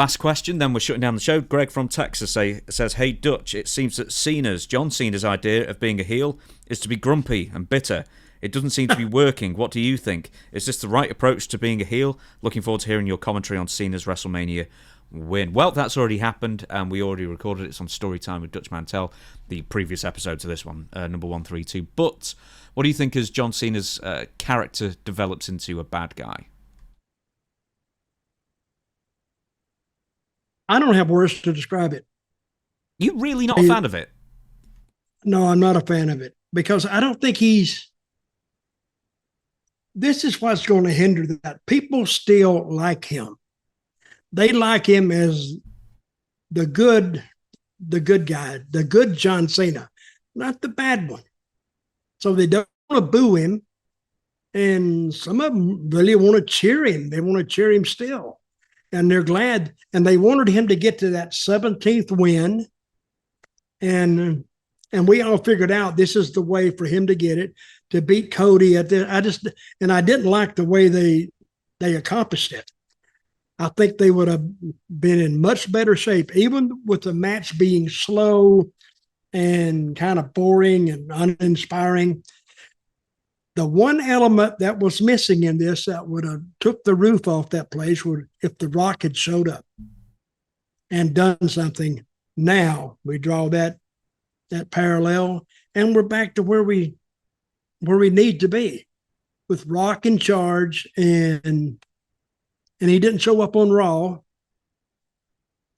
Last question, then we're shutting down the show. Greg from Texas says, "Hey Dutch, it seems that John Cena's idea of being a heel is to be grumpy and bitter. It doesn't seem to be working. What do you think? Is this the right approach to being a heel? Looking forward to hearing your commentary on Cena's WrestleMania win." Well, that's already happened, and we already recorded it. It's on Storytime with Dutch Mantell, the previous episode to this one, number 132. But what do you think as John Cena's character develops into a bad guy? I don't have words to describe it. You really not a fan of it? No, I'm not a fan of it because I don't think this is what's going to hinder that. People still like him. They like him as the good guy, the good John Cena, not the bad one. So they don't want to boo him. And some of them really want to cheer him. They want to cheer him still. And they're glad. And they wanted him to get to that 17th win. And we all figured out this is the way for him to get it, to beat Cody at the. I didn't like the way they accomplished it. I think they would have been in much better shape, even with the match being slow and kind of boring and uninspiring. The one element that was missing in this that would have took the roof off that place would if The Rock had showed up and done something. Now we draw that parallel, and we're back to where we need to be, with Rock in charge, and he didn't show up on Raw.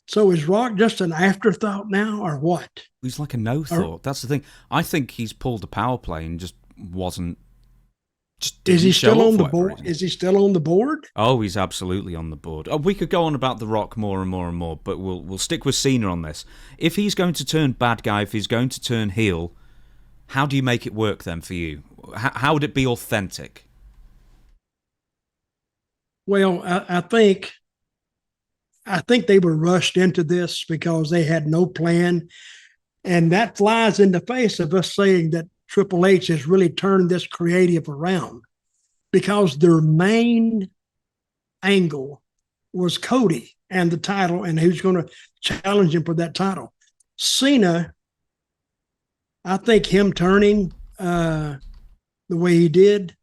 So is Rock just an afterthought now, or what? He's like a no thought. That's the thing. I think he's pulled the power play and just wasn't. Is he still on the board? Is he still on the board? Oh, he's absolutely on the board. Oh, we could go on about The Rock more and more and more, but we'll stick with Cena on this. If he's going to turn bad guy, if he's going to turn heel, how do you make it work then for you? How would it be authentic? Well, I think they were rushed into this because they had no plan. And that flies in the face of us saying that Triple H has really turned this creative around, because their main angle was Cody and the title and who's going to challenge him for that title. Cena, I think him turning the way he did,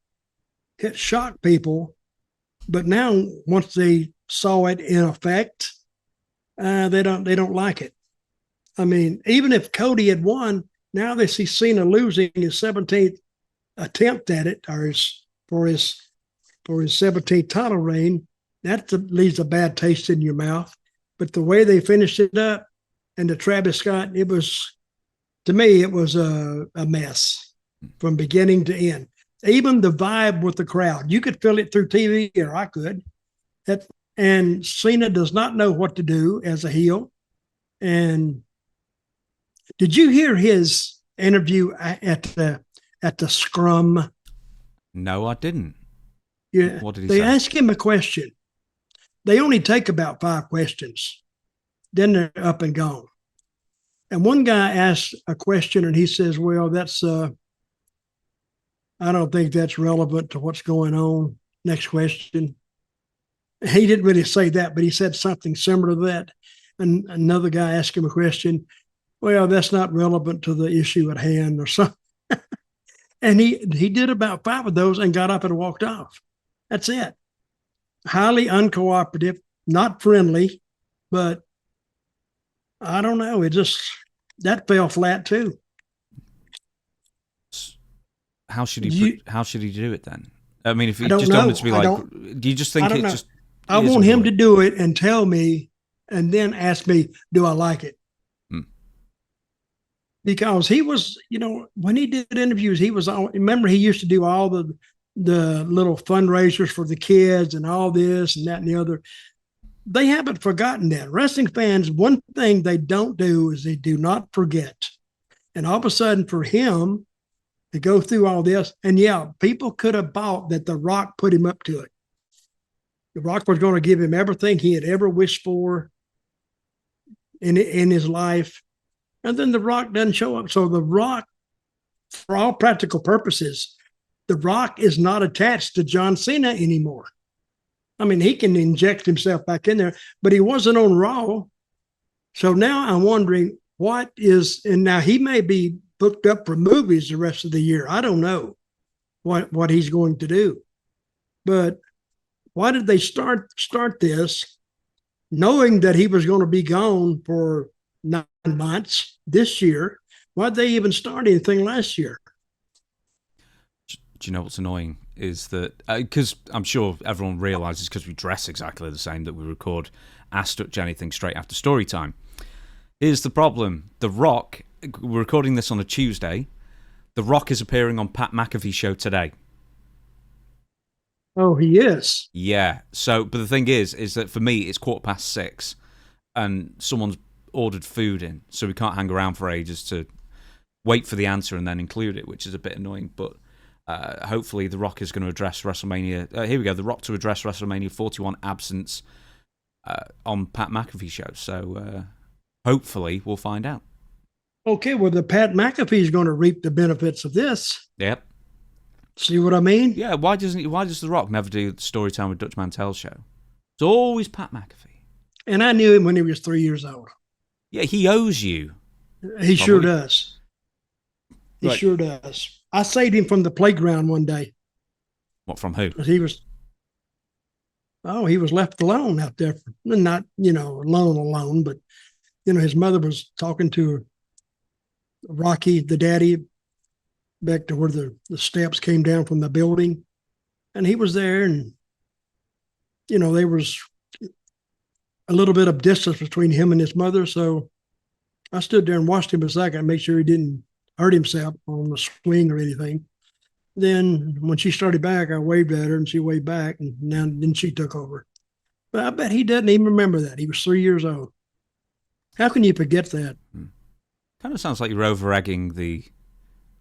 it shocked people. But now, once they saw it in effect, they don't like it. I mean, even if Cody had won, now they see Cena losing his 17th attempt at it, or for his 17th title reign. That leaves a bad taste in your mouth. But the way they finished it up, and the Travis Scott, to me, it was a mess from beginning to end. Even the vibe with the crowd, you could feel it through TV, or I could. And Cena does not know what to do as a heel. And did you hear his interview at the Scrum? No, I didn't. Yeah, what did he say? They ask him a question. They only take about 5 questions. Then they're up and gone. And one guy asked a question, and he says, "Well, that's I don't think that's relevant to what's going on. Next question." He didn't really say that, but he said something similar to that. And another guy asked him a question. "Well, that's not relevant to the issue at hand," or something. And he did about 5 of those and got up and walked off. That's it. Highly uncooperative, not friendly, but I don't know. That fell flat too. How should he do it then? I mean, if he just wanted to be like, do you just think it just? I want him to do it and tell me, and then ask me, do I like it? Because he was, when he did interviews, remember he used to do all the little fundraisers for the kids and all this and that and the other. They haven't forgotten that. Wrestling fans, one thing they don't do is they do not forget. And all of a sudden for him to go through all this, and people could have bought that The Rock put him up to it. The Rock was going to give him everything he had ever wished for in his life. And then The Rock doesn't show up. So The Rock, for all practical purposes, The Rock is not attached to John Cena anymore. I mean, he can inject himself back in there, but he wasn't on Raw. So now I'm wondering what is, and now he may be booked up for movies the rest of the year. I don't know what he's going to do. But why did they start this knowing that he was going to be gone for 9 months this year? Why'd they even start anything last year? Do you know what's annoying is that, because I'm sure everyone realises because we dress exactly the same, that we record Ask Dutch Anything straight after story time. Here's the problem. The Rock, we're recording this on a Tuesday. The Rock is appearing on Pat McAfee's show today. Oh, he is? Yeah. So, but the thing is that for me, it's 6:15 and someone's ordered food in, so we can't hang around for ages to wait for the answer and then include it, which is a bit annoying, but hopefully The Rock is going to address WrestleMania. Here we go. The Rock to address WrestleMania 41 absence on Pat McAfee's show. So hopefully we'll find out. Okay, well, the Pat McAfee is going to reap the benefits of this. Yep. See what I mean? Yeah. Why does The Rock never do story time with Dutch Mantell show? It's always Pat McAfee. And I knew him when he was 3 years old. Yeah, he owes you. He sure does. He Right. sure does. I saved him from the playground one day. What, from who? He was left alone out there. Not, alone, but, his mother was talking to Rocky, the daddy, back to where the steps came down from the building. And he was there, and, there was a little bit of distance between him and his mother. So I stood there and watched him a second and make sure he didn't hurt himself on the swing or anything. Then when she started back, I waved at her and she waved back, and then she took over. But I bet he doesn't even remember that. He was 3 years old. How can you forget that? Kind of sounds like you're over-egging the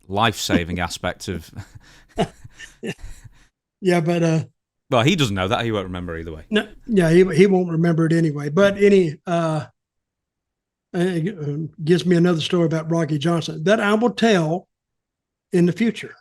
life-saving aspect of... Yeah, but... well, he doesn't know that. He won't remember either way. No, yeah, he won't remember it anyway. But gives me another story about Rocky Johnson that I will tell in the future.